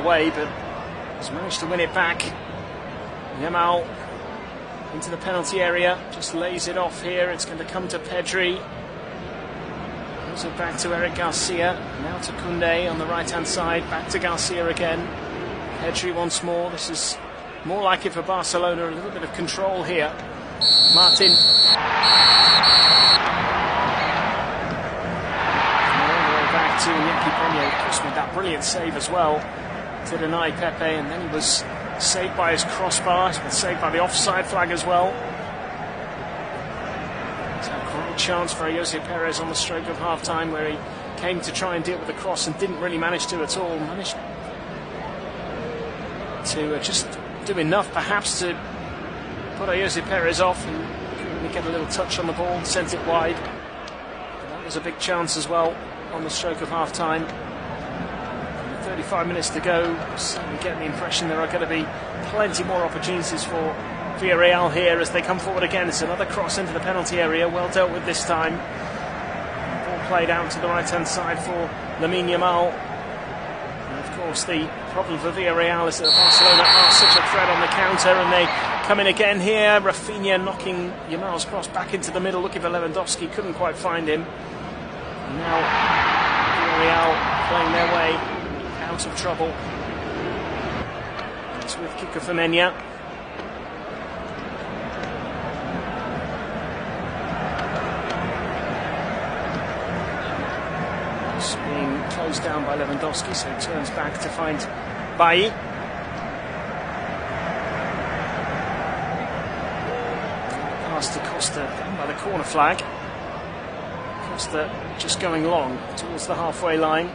away, but has managed to win it back. Yamal into the penalty area, just lays it off here. It's going to come to Pedri. Gives it back to Eric Garcia. Now to Koundé on the right-hand side. Back to Garcia again. Pedri once more. This is more like it for Barcelona. A little bit of control here. Martin. All the way back to Iñaki Peña. Of course, made that brilliant save as well to deny Pepe, and then he was saved by his crossbar, but saved by the offside flag as well. It's a great chance for Jose Perez on the stroke of half-time, where he came to try and deal with the cross and didn't really manage to at all. Managed to just do enough perhaps to put Jose Perez off, and really get a little touch on the ball, sent it wide. And that was a big chance as well on the stroke of half-time. 35 minutes to go, certainly getting the impression there are going to be plenty more opportunities for Villarreal here as they come forward again. It's another cross into the penalty area, well dealt with this time. Ball played out to the right-hand side for Lamine Yamal. And of course the problem for Villarreal is that Barcelona are such a threat on the counter, and they come in again here. Rafinha knocking Yamal's cross back into the middle, looking for Lewandowski, couldn't quite find him. And now Villarreal playing their way out of trouble. It's with Kiko Femenia. It's being closed down by Lewandowski, so he turns back to find Bailly. Pass to Costa down by the corner flag. Costa just going long towards the halfway line.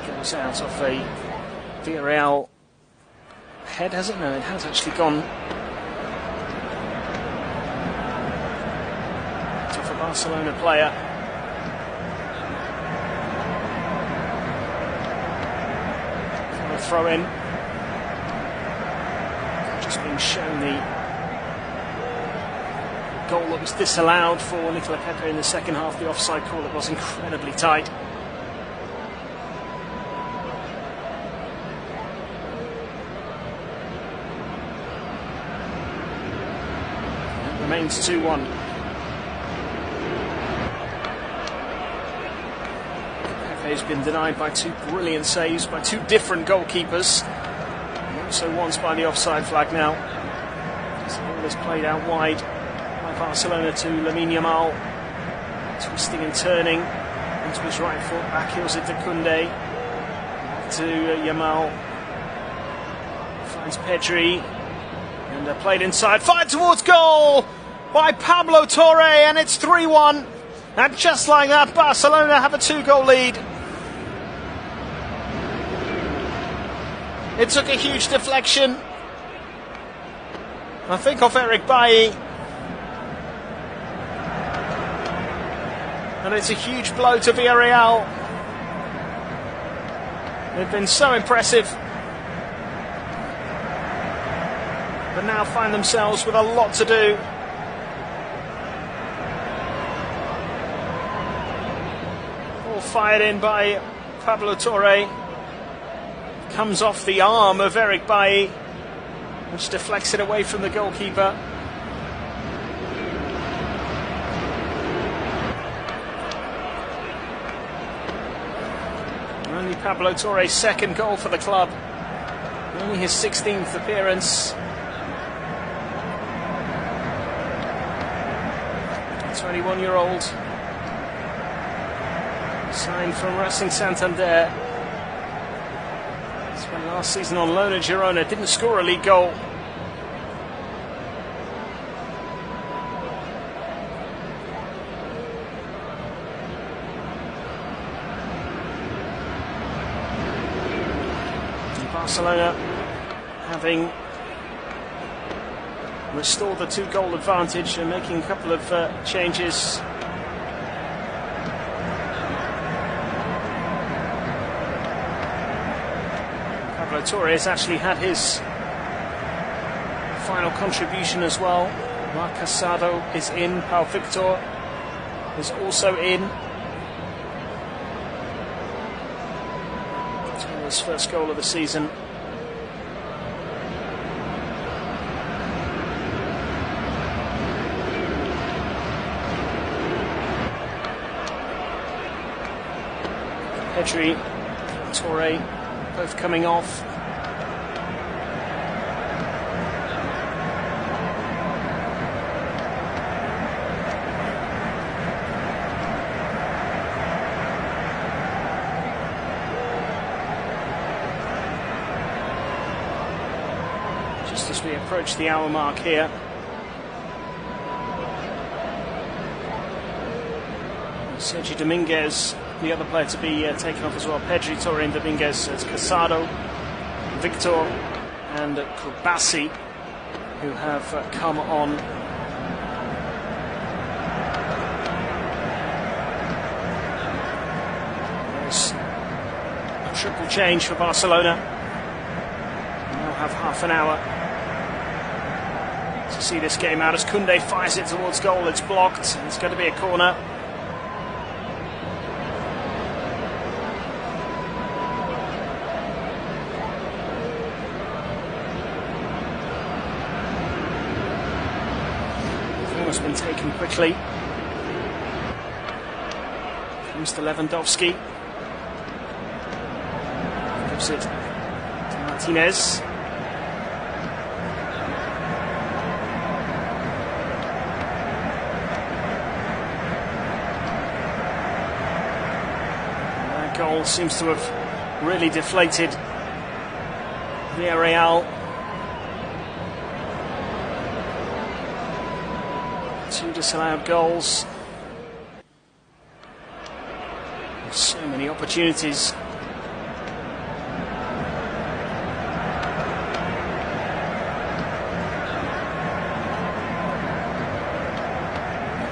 Goes out off a Villarreal head, has it? No, it has actually gone off a Barcelona player. A throw in. Just being shown the goal that was disallowed for Nicola Pepe in the second half. The offside call that was incredibly tight. Remains 2-1. Pepe's been denied by two brilliant saves by two different goalkeepers, and also once by the offside flag now. So all this played out wide by Barcelona to Lamine Yamal, twisting and turning into his right foot, back heels it to Koundé, back to Yamal, finds Pedri. And played inside, fired towards goal by Pablo Torre, and it's 3-1. And just like that, Barcelona have a 2-goal lead. It took a huge deflection, I think, off Eric Bailly. And it's a huge blow to Villarreal. They've been so impressive, but now find themselves with a lot to do. All fired in by Pablo Torre. Comes off the arm of Eric Bailly, which deflects it away from the goalkeeper. Only Pablo Torre's second goal for the club. Only his 16th appearance. 21-year-old, signed from Racing Santander. Spent last season on loan at Girona, didn't score a league goal. And Barcelona having restored the 2-goal advantage and making a couple of changes. Pablo Torres actually had his final contribution as well. Marc Casado is in, Pau Victor is also in. his first goal of the season. Pedri, Torre, both coming off. Just as we approach the hour mark here. Sergio Dominguez, the other player to be taken off as well. Pedri, Torre and Dominguez, as Casado, Victor and Kubasi, who have come on. There's a triple change for Barcelona. They'll have half an hour to see this game out as Koundé fires it towards goal. It's blocked. It's going to be a corner. Has been taken quickly. Comes to Lewandowski. Gives it to Martinez. And that goal seems to have really deflated Villarreal. 2 disallowed goals. So many opportunities. They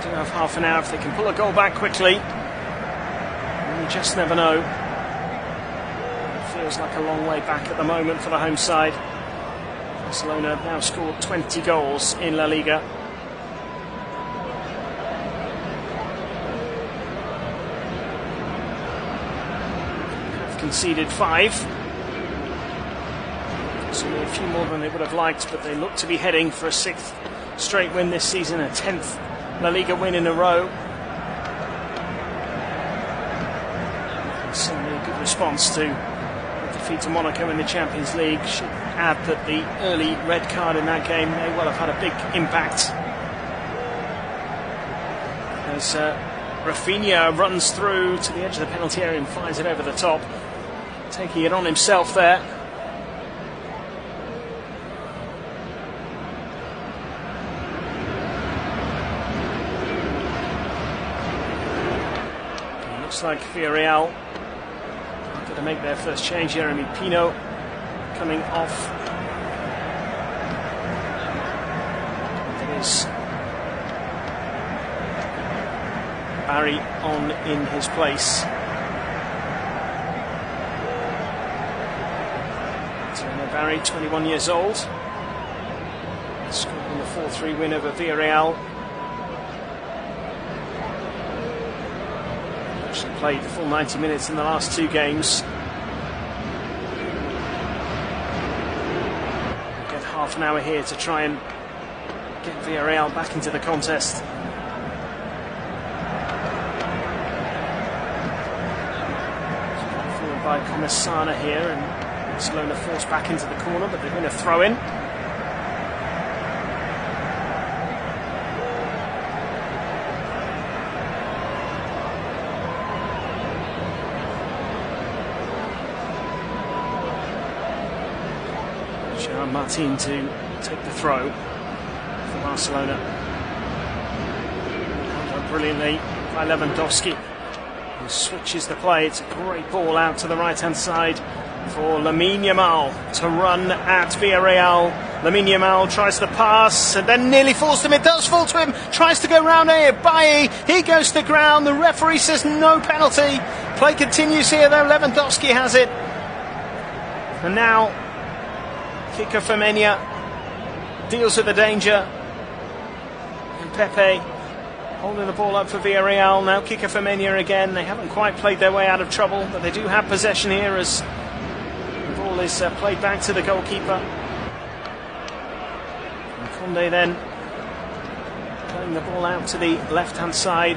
do have half an hour if they can pull a goal back quickly. You just never know. It feels like a long way back at the moment for the home side. Barcelona have now scored 20 goals in La Liga. Conceded 5. So a few more than they would have liked, but they look to be heading for a 6th straight win this season, a 10th La Liga win in a row. And certainly a good response to the defeat to Monaco in the Champions League. Should add that the early red card in that game may well have had a big impact, as Rafinha runs through to the edge of the penalty area and fires it over the top, taking it on himself there. It looks like Villarreal are going to make their first change. Jeremy Pino coming off. It is Barry on in his place. Barry, 21 years old, scoring the 4-3 win over Villarreal. Actually played the full 90 minutes in the last 2 games. We'll get half an hour here to try and get Villarreal back into the contest. Forward by Commissana here, and Barcelona forced back into the corner, but they win a throw-in. Gerard Martin to take the throw for Barcelona. Held up brilliantly by Lewandowski, who switches the play. It's a great ball out to the right-hand side for Lamine Yamal to run at Villarreal. Lamine Yamal tries the pass and then nearly falls to him. It does fall to him. Tries to go round Bailly. He goes to the ground. The referee says no penalty. Play continues here though. Lewandowski has it. And now Kiko Femenia deals with the danger. And Pepe holding the ball up for Villarreal. Now Kiko Femenia again. They haven't quite played their way out of trouble, but they do have possession here as ball is played back to the goalkeeper. And Condé then playing the ball out to the left-hand side.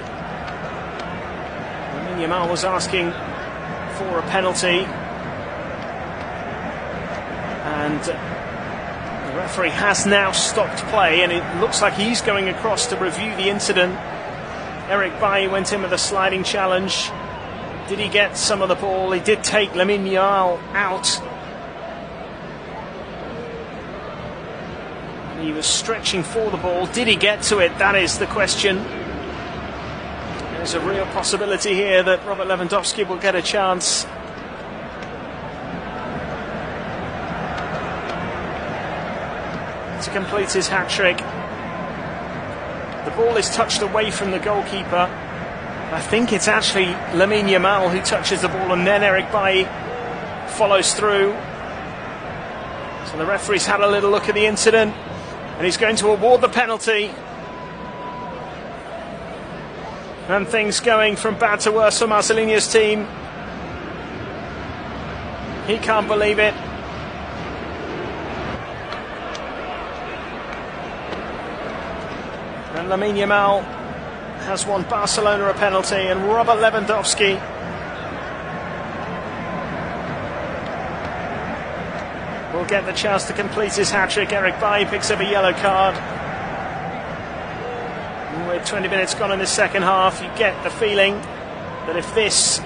Lamine Yamal was asking for a penalty. And the referee has now stopped play, and it looks like he's going across to review the incident. Eric Bailly went in with a sliding challenge. Did he get some of the ball? He did take Lamine Yamal out. He was stretching for the ball. Did he get to it? That is the question. There's a real possibility here that Robert Lewandowski will get a chance. To complete his hat-trick. The ball is touched away from the goalkeeper. I think it's actually Lamine Yamal who touches the ball, and then Eric Bailly follows through. So the referee's had a little look at the incident, and he's going to award the penalty. And things going from bad to worse for Marcelinho's team. He can't believe it. And Lamine Yamal has won Barcelona a penalty, and Robert Lewandowski will get the chance to complete his hat-trick. Eric Bailly picks up a yellow card. And with 20 minutes gone in the second half, you get the feeling that if this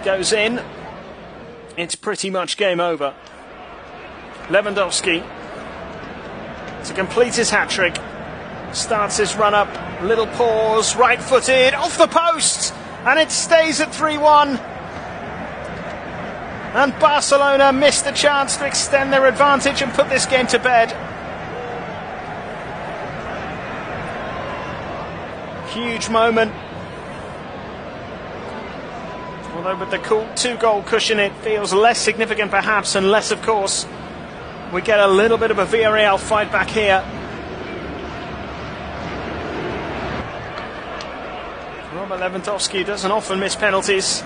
goes in, it's pretty much game over. Lewandowski, to complete his hat-trick, starts his run-up, little pause, right-footed, off the post, and it stays at 3-1. And Barcelona missed the chance to extend their advantage and put this game to bed. Huge moment. Although with the cool 2-goal cushion, it feels less significant perhaps, unless, of course, we get a little bit of a Villarreal fight back here. Robert Lewandowski doesn't often miss penalties.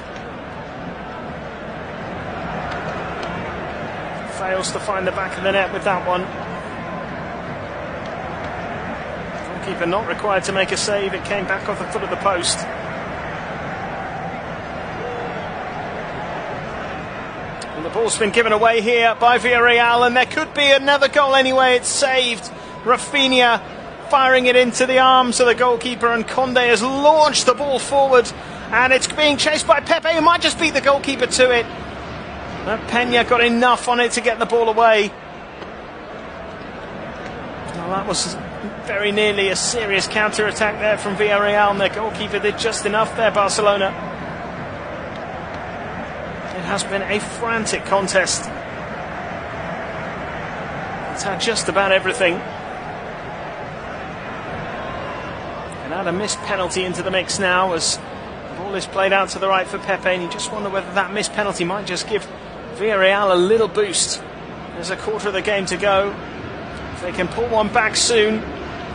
Fails to find the back of the net with that one. Goalkeeper not required to make a save. It came back off the foot of the post. The ball's been given away here by Villarreal, and there could be another goal anyway. It's saved. Rafinha firing it into the arms of the goalkeeper, and Condé has launched the ball forward, and it's being chased by Pepe, who might just beat the goalkeeper to it. But Peña got enough on it to get the ball away. Well, that was very nearly a serious counter-attack there from Villarreal, and their goalkeeper did just enough there, Barcelona. It has been a frantic contest. It's had just about everything. And add a missed penalty into the mix now as the ball is played out to the right for Pepe, and you just wonder whether that missed penalty might just give Villarreal a little boost. There's a quarter of the game to go. If they can pull one back soon,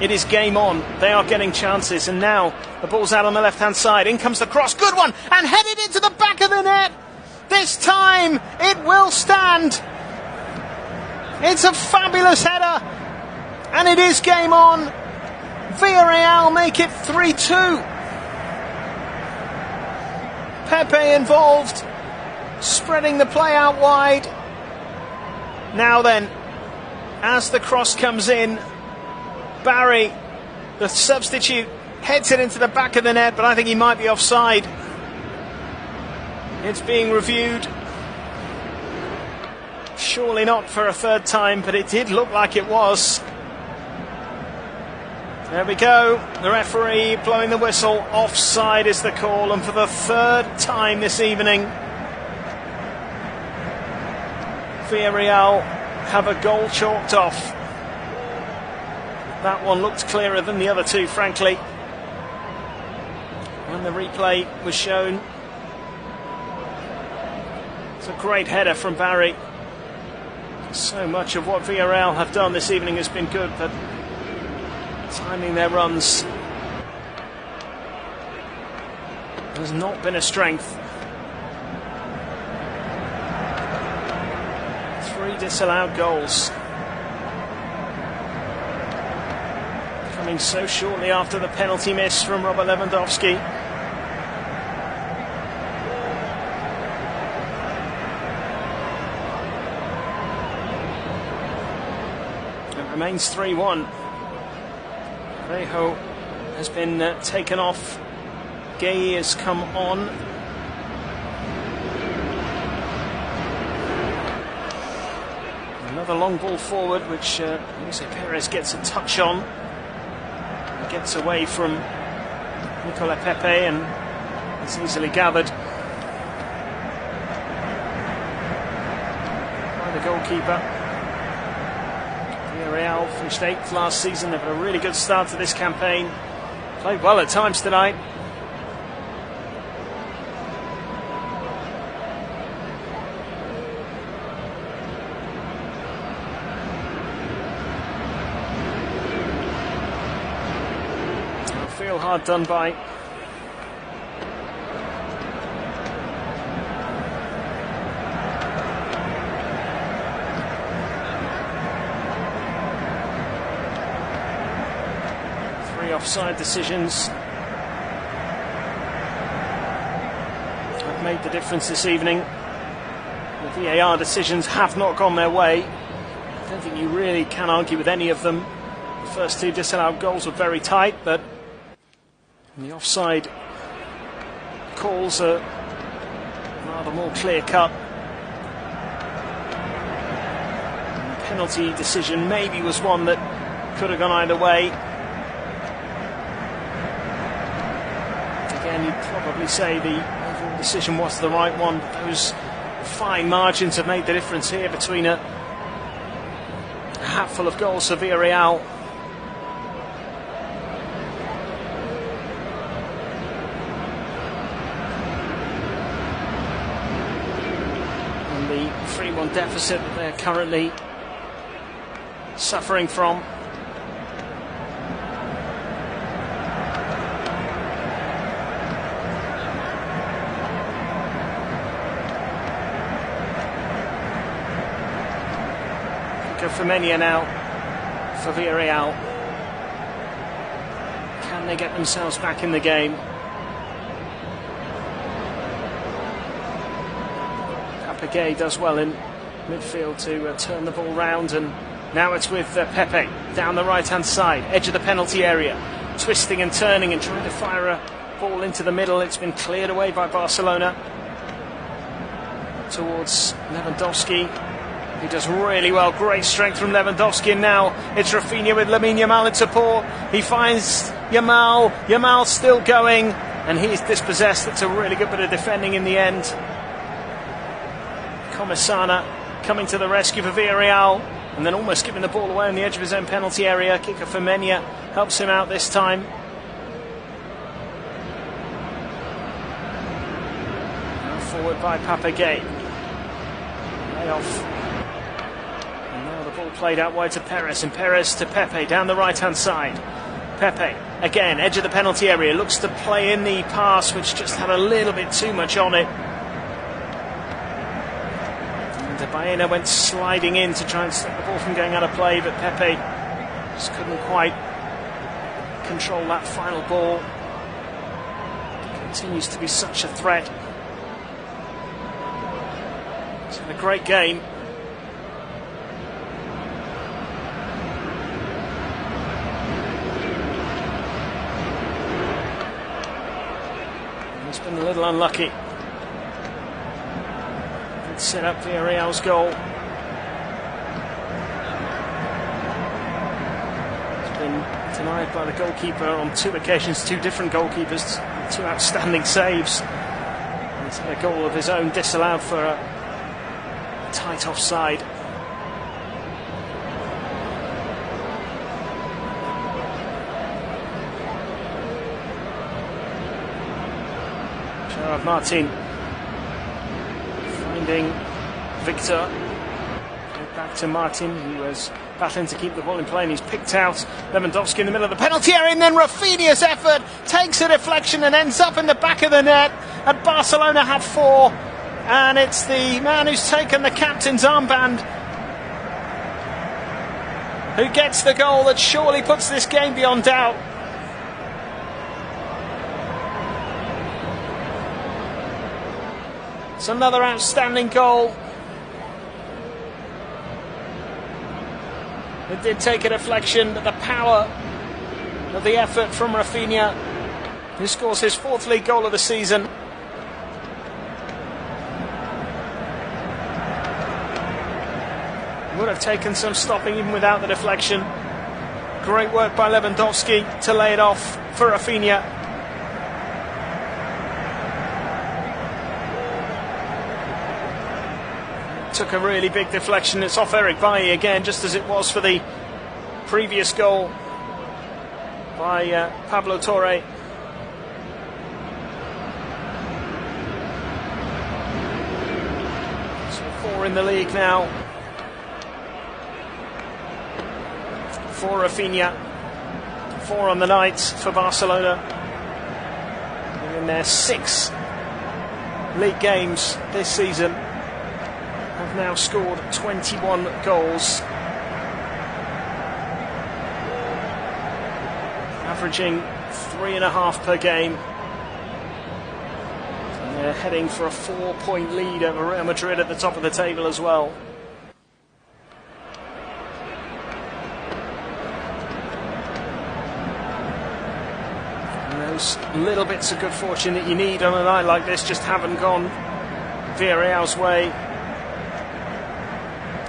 it is game on. They are getting chances, and now the ball's out on the left-hand side. In comes the cross, good one, and headed into the back of the net. This time it will stand. It's a fabulous header, and it is game on. Villarreal make it 3-2. Pepe involved, spreading the play out wide. Now then, as the cross comes in, Barry, the substitute, heads it into the back of the net, but I think he might be offside. It's being reviewed. Surely not for a third time, but it did look like it was. There we go. The referee blowing the whistle. Offside is the call, and for the third time this evening, Villarreal have a goal chalked off. That one looked clearer than the other two, frankly. When the replay was shown, it's a great header from Barry. So much of what Villarreal have done this evening has been good, but timing their runs has not been a strength. disallowed goals. Coming so shortly after the penalty miss from Robert Lewandowski. It remains 3-1. Rejo has been taken off. Gay has come on. Another long ball forward, which Jose Perez gets a touch on. He gets away from Nicola Pepe and it's easily gathered by the goalkeeper. Villarreal finished 8th last season. They've had a really good start to this campaign. Played well at times tonight. Feel hard done by. Three offside decisions have made the difference this evening. The VAR decisions have not gone their way. I don't think you really can argue with any of them. The first two disallowed goals were very tight, but the offside calls are rather more clear-cut. The penalty decision maybe was one that could have gone either way. Again, you'd probably say the overall decision was the right one, but those fine margins have made the difference here between a hatful of goals for Villarreal. The 3-1 deficit that they're currently suffering from. Go for Menia now for Villarreal. Can they get themselves back in the game? Gay does well in midfield to turn the ball round, and now it's with Pepe down the right hand side, edge of the penalty area, twisting and turning and trying to fire a ball into the middle. It's been cleared away by Barcelona towards Lewandowski, who does really well. Great strength from Lewandowski, and now it's Rafinha with Lamine Yamal in support. He finds Yamal. Yamal still going, and he's dispossessed. It's a really good bit of defending in the end. Comisana coming to the rescue for Villarreal, and then almost giving the ball away on the edge of his own penalty area. Kicker for Menia helps him out this time. Now forward by Papagay. Layoff. And now the ball played out wide to Perez, and Perez to Pepe down the right hand side. Pepe again, edge of the penalty area, looks to play in the pass, which just had a little bit too much on it. Baena went sliding in to try and stop the ball from going out of play, but Pepe just couldn't quite control that final ball. Continues to be such a threat. It's been a great game. And he's been a little unlucky. Set up Villarreal's goal. It's been denied by the goalkeeper on two occasions, two different goalkeepers, two outstanding saves. And he's had a goal of his own disallowed for a tight offside. Gerard Martin finding Victor. Back to Martin, who was battling to keep the ball in play, and he's picked out Lewandowski in the middle of the penalty area, and then Rafinha's effort takes a deflection and ends up in the back of the net. And Barcelona have 4, and it's the man who's taken the captain's armband who gets the goal that surely puts this game beyond doubt. It's another outstanding goal. It did take a deflection, but the power of the effort from Rafinha, who scores his 4th league goal of the season. Would have taken some stopping even without the deflection. Great work by Lewandowski to lay it off for Rafinha. Took a really big deflection. It's off Eric Bailly again, just as it was for the previous goal by Pablo Torre. So 4 in the league now for Rafinha, 4 on the night for Barcelona. And in their 6 league games this season, have now scored 21 goals, averaging 3.5 per game. And they're heading for a 4-point lead over Real Madrid at the top of the table as well. Those little bits of good fortune that you need on a night like this just haven't gone Villarreal's way.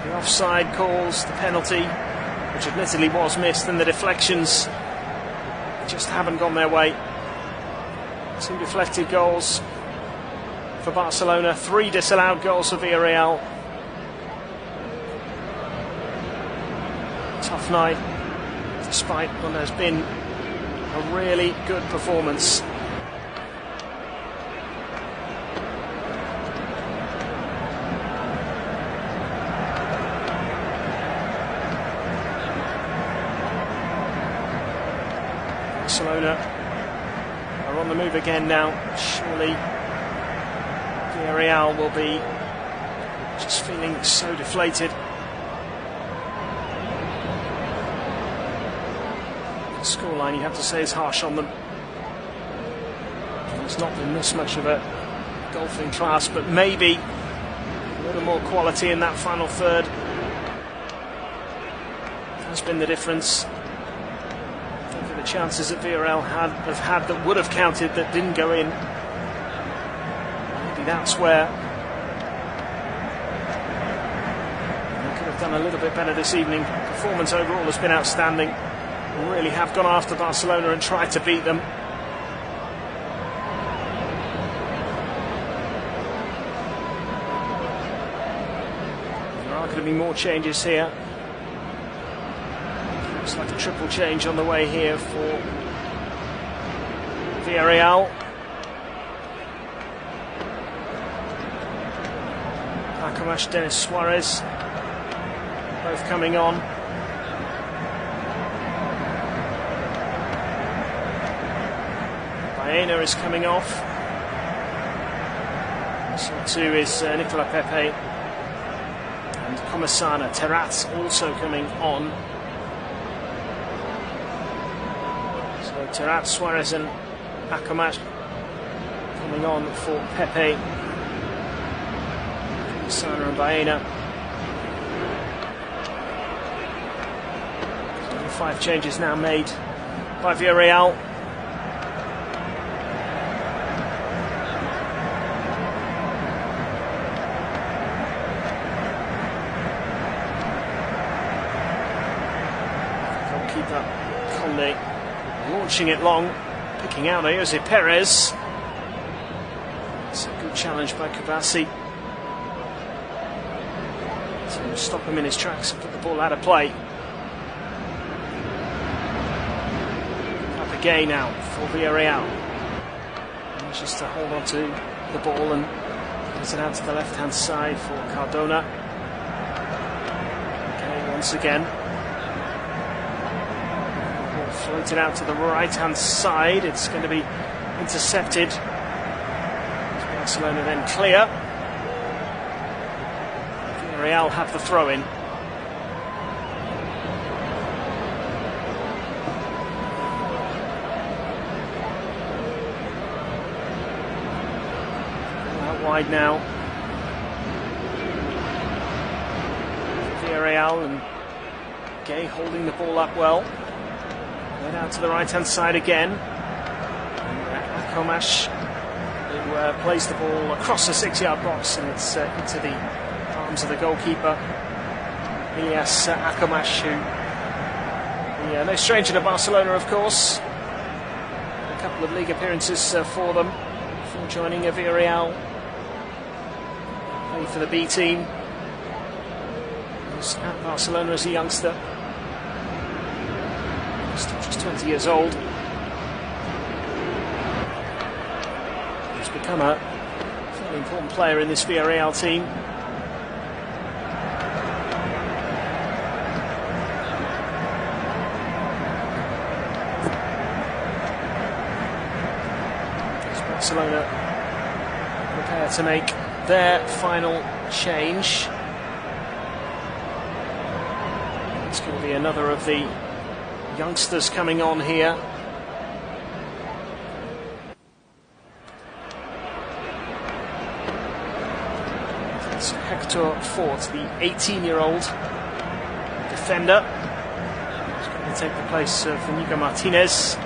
The offside calls, the penalty, which admittedly was missed, and the deflections just haven't gone their way. 2 deflected goals for Barcelona, 3 disallowed goals for Villarreal. Tough night, despite what has been a really good performance. Barcelona are on the move again now. Surely Villarreal will be just feeling so deflated. Scoreline, you have to say, is harsh on them. It's not been this much of a golfing class, but maybe a little more quality in that final third has been the difference. Think of the chances that Villarreal have had that would have counted that didn't go in. Maybe that's where they could have done a little bit better this evening. Performance overall has been outstanding. Really have gone after Barcelona and tried to beat them. There are going to be more changes here. Looks like a triple change on the way here for Villarreal. Akamash, Denis Suarez, both coming on. Baena is coming off. So too is Nicola Pepe and Comesaña. Terraz also coming on. So Terraz, Suarez and Akamash coming on for Pepe, Comesaña and Baena. So 5 changes now made by Villarreal. Conde launching it long, picking out Jose Perez. It's a good challenge by Kubasi to stop him in his tracks and put the ball out of play. Up again now for Villarreal. Manages to hold on to the ball and gets it out to the left hand side for Cardona. Okay, once again. Floated out to the right-hand side. It's going to be intercepted. Barcelona then clear. Villarreal have the throw-in. out wide now. Villarreal, and Gay holding the ball up well. Right out to the right-hand side again. Akomash, who plays the ball across the 6-yard box, and it's into the arms of the goalkeeper, Elias Akomash, who no stranger to Barcelona, of course. A couple of league appearances for them before joining Villarreal. Played for the B team. He was at Barcelona as a youngster. Still just 20 years old. He's become a fairly important player in this Villarreal team. As Barcelona prepare to make their final change. It's going to be another of the youngsters coming on here. It's Hector Fort, the 18-year-old defender. He's going to take the place of Inigo Martinez.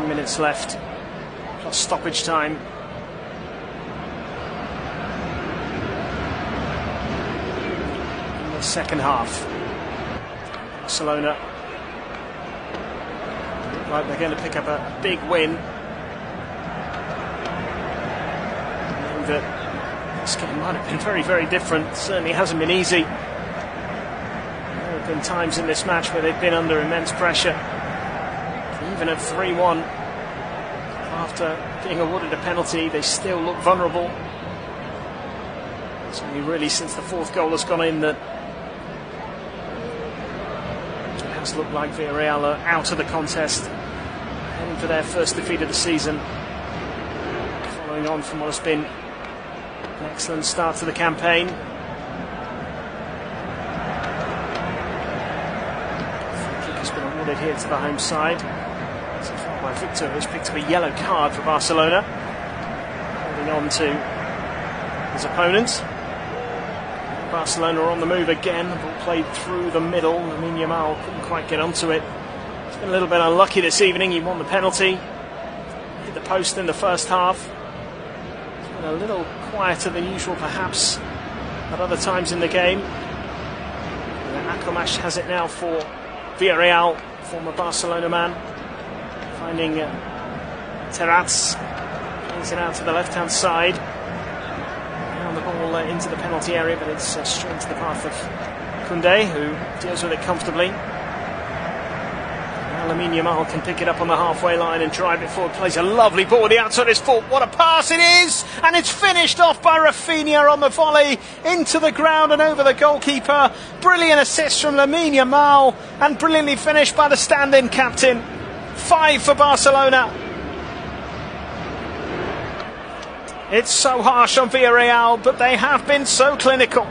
Minutes left, plus stoppage time. In the second half, Barcelona look like they're going to pick up a big win. I know that this game might have been very, very different. It certainly hasn't been easy. There have been times in this match where they've been under immense pressure. Even at 3-1, after being awarded a penalty, they still look vulnerable. It's only really since the fourth goal has gone in that it has looked like Villarreal are out of the contest, heading for their first defeat of the season, following on from what has been an excellent start to the campaign. Free kick has been awarded here to the home side. So far by Victor, who's picked up a yellow card for Barcelona, holding on to his opponent. Barcelona are on the move again. The ball played through the middle. Lamine Yamal couldn't quite get onto it. He's been a little bit unlucky this evening. He won the penalty, hit the post in the first half. He's been a little quieter than usual, perhaps, at other times in the game. Akomash has it now for Villarreal, former Barcelona man. Finding Terraz, plays it out to the left-hand side. Now the ball into the penalty area, but it's straight into the path of Koundé, who deals with it comfortably. Now Lamine Yamal can pick it up on the halfway line and drive it forward. Plays a lovely ball with the outside of his foot. What a pass it is! And it's finished off by Rafinha on the volley into the ground and over the goalkeeper. Brilliant assist from Lamine Yamal, and brilliantly finished by the stand-in captain. 5 for Barcelona. It's so harsh on Villarreal, but they have been so clinical.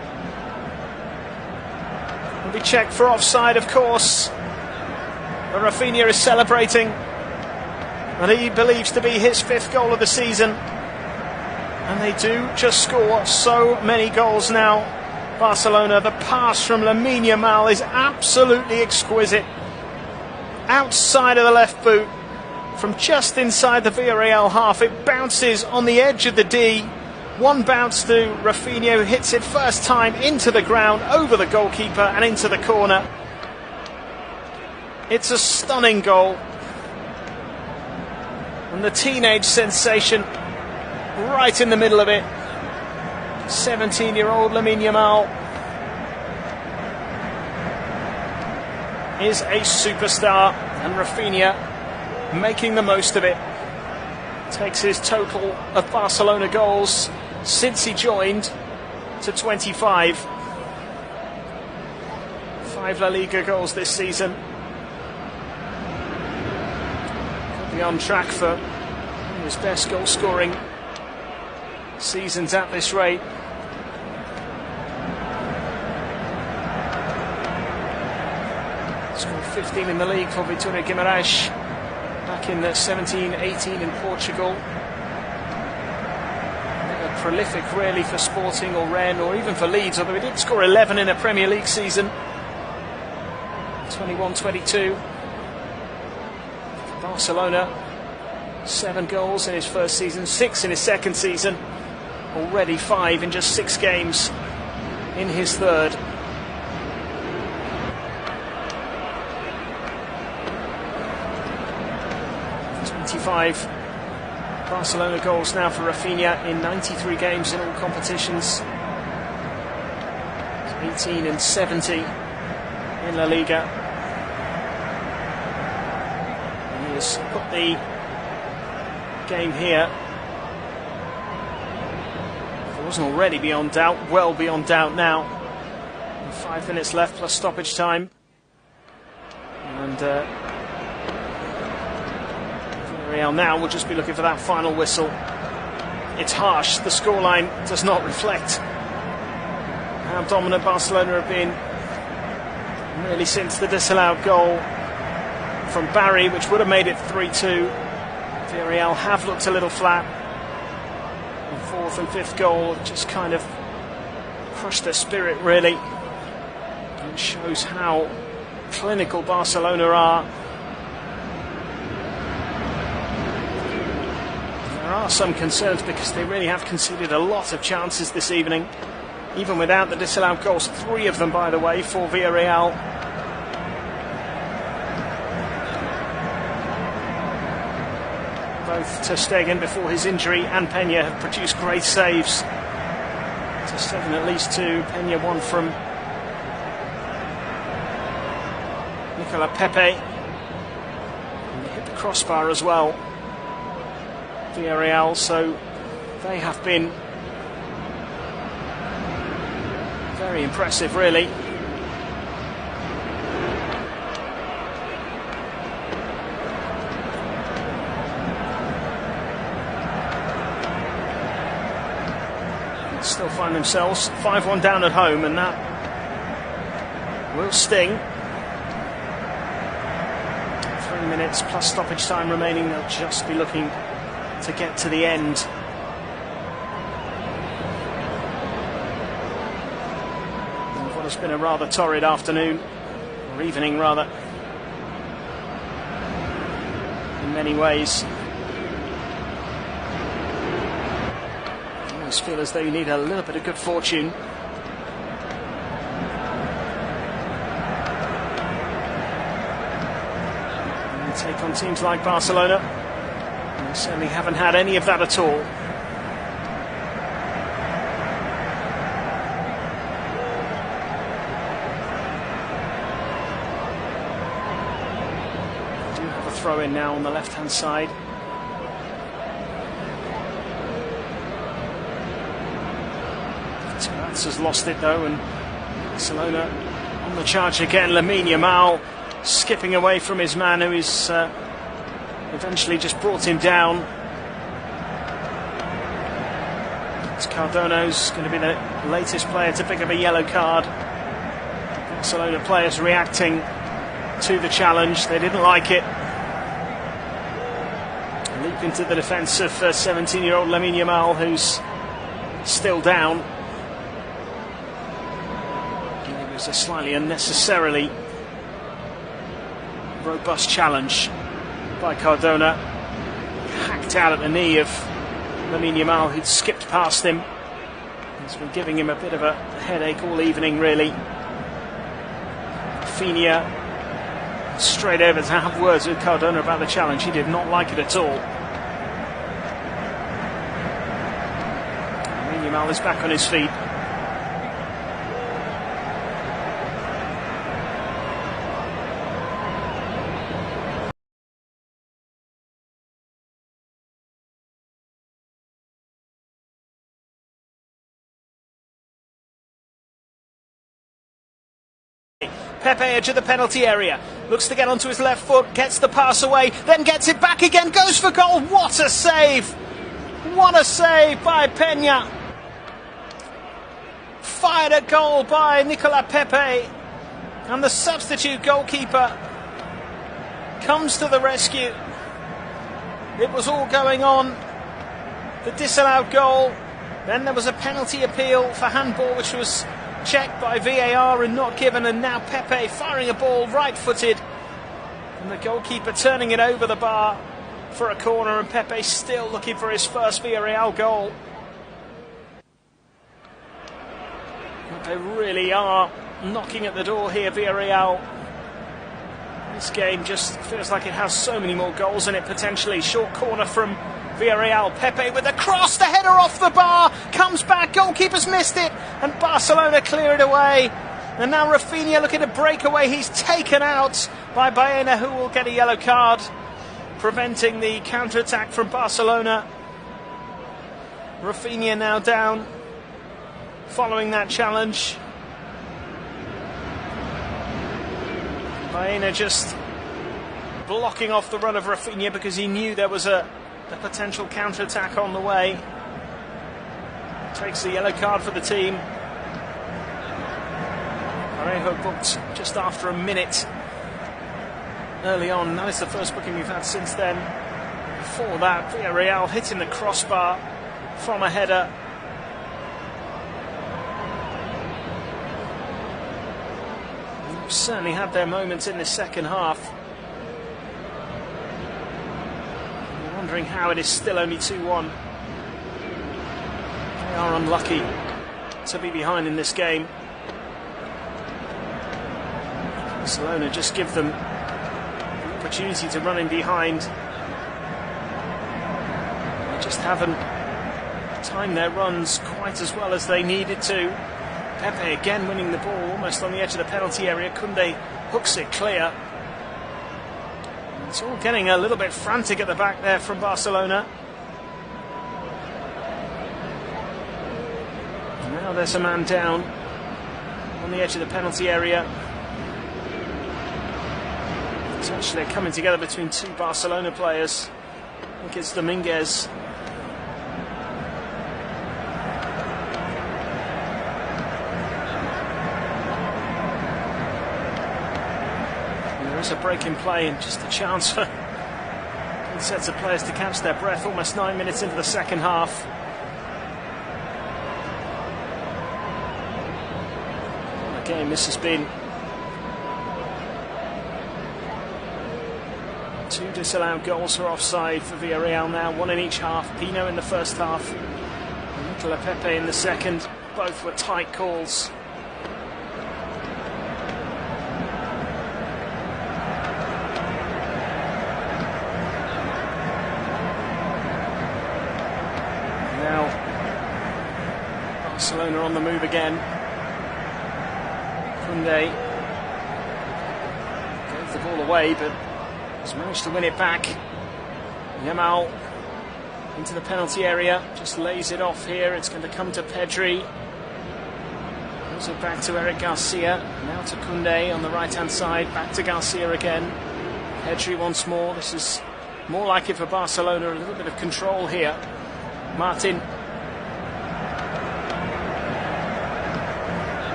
Will be checked for offside, of course. But Rafinha is celebrating, and he believes to be his 5th goal of the season. And they do just score so many goals now, Barcelona. The pass from Lamine Yamal is absolutely exquisite. Outside of the left boot, from just inside the Villarreal half, it bounces on the edge of the D. One bounce to Rafinha, who hits it first time into the ground, over the goalkeeper and into the corner. It's a stunning goal, and the teenage sensation right in the middle of it. 17-year-old Lamine Yamal is a superstar, and Rafinha making the most of it. Takes his total of Barcelona goals since he joined to 25. 5 La Liga goals this season. Could be on track for his best goal scoring seasons at this rate. Scored 15 in the league for Vitória Guimarães back in 17-18 in Portugal. Never prolific really for Sporting or Rennes or even for Leeds, although he did score 11 in a Premier League season. 21-22. Barcelona, 7 goals in his first season, 6 in his second season. Already 5 in just 6 games in his third. Barcelona goals now for Rafinha in 93 games in all competitions. 18 and 70 in La Liga. He has put the game here, if it wasn't already beyond doubt, well beyond doubt now. And 5 minutes left plus stoppage time. And Villarreal now will just be looking for that final whistle. It's harsh, the scoreline does not reflect how dominant Barcelona have been really since the disallowed goal from Barry, which would have made it 3-2. Villarreal have looked a little flat. The 4th and 5th goal just kind of crushed their spirit really. And it shows how clinical Barcelona are. There are some concerns because they really have conceded a lot of chances this evening. Even without the disallowed goals, 3 of them by the way for Villarreal. Both Ter Stegen before his injury and Peña have produced great saves. Ter Stegen at least 2, Peña 1 from Nicola Pepe. And they hit the crossbar as well, Villarreal, so they have been very impressive really. Still find themselves 5-1 down at home, and that will sting. 3 minutes plus stoppage time remaining. They'll just be looking to get to the end. And what has been a rather torrid afternoon, or evening rather, in many ways. Feel as though you need a little bit of good fortune. And you take on teams like Barcelona, and they certainly haven't had any of that at all. They do have a throw in now on the left hand side. Has lost it though, and Barcelona on the charge again. Lamine Yamal skipping away from his man, who is eventually just brought him down. It's Cardono's going to be the latest player to pick up a yellow card. Barcelona players reacting to the challenge, they didn't like it. Leap into the defence of 17-year-old Lamine Yamal, who's still down. A slightly unnecessarily robust challenge by Cardona. Hacked out at the knee of Lamine Yamal, who'd skipped past him. He's been giving him a bit of a headache all evening really. Rafinha straight over to have words with Cardona about the challenge. He did not like it at all. Lamine Yamal is back on his feet. Pepe edge of the penalty area, looks to get onto his left foot, gets the pass away, then gets it back again, goes for goal. What a save! What a save by Peña. Fired a goal by Nicolas Pepe. And the substitute goalkeeper comes to the rescue. It was all going on. The disallowed goal. Then there was a penalty appeal for handball, which was checked by VAR and not given. And now Pepe firing a ball right-footed. And the goalkeeper turning it over the bar for a corner. And Pepe still looking for his first Villarreal goal. They really are knocking at the door here, Villarreal. This game just feels like it has so many more goals in it potentially. Short corner from Villarreal. Pepe with the cross, the header off the bar, comes back, goalkeeper's missed it, and Barcelona clear it away. And now Rafinha looking to break away. He's taken out by Baena, who will get a yellow card, preventing the counter-attack from Barcelona. Rafinha now down following that challenge. Baena just blocking off the run of Rafinha because he knew there was a potential counter-attack on the way. Takes the yellow card for the team. Parejo booked just after a minute early on. That is the first booking we've had since then. Before that, Villarreal hitting the crossbar from a header. Certainly had their moments in the second half. I'm wondering how it is still only 2-1. They are unlucky to be behind in this game. Barcelona just give them the opportunity to run in behind. They just haven't timed their runs quite as well as they needed to. Pepe again winning the ball almost on the edge of the penalty area. Koundé hooks it clear. It's all getting a little bit frantic at the back there from Barcelona. Now there's a man down on the edge of the penalty area. It's actually coming together between two Barcelona players. I think it's Dominguez. There's a break in play and just a chance for both sets of players to catch their breath almost 9 minutes into the second half. What a game this has been. Two disallowed goals for offside for Villarreal now, one in each half. Pino in the first half, and Nicolas Pepe in the second. Both were tight calls. Now Barcelona on the move again. Koundé gave the ball away, but has managed to win it back. Yamal into the penalty area, just lays it off here. It's going to come to Pedri. Goes it back to Eric Garcia. Now to Koundé on the right-hand side. Back to Garcia again. Pedri once more. This is more like it for Barcelona. A little bit of control here. Martin.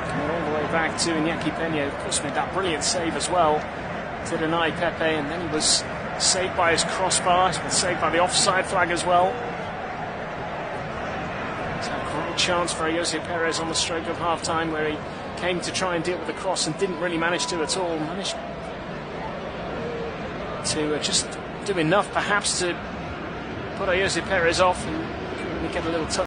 Coming all the way back to Iñaki Peña, of course made that brilliant save as well to deny Pepe, and then he was saved by his crossbar. He's been saved by the offside flag as well. It's a great chance for Jose Perez on the stroke of half-time, where he came to try and deal with the cross and didn't really manage to at all. Managed to just do enough perhaps to put Jose Perez off and get a little touch.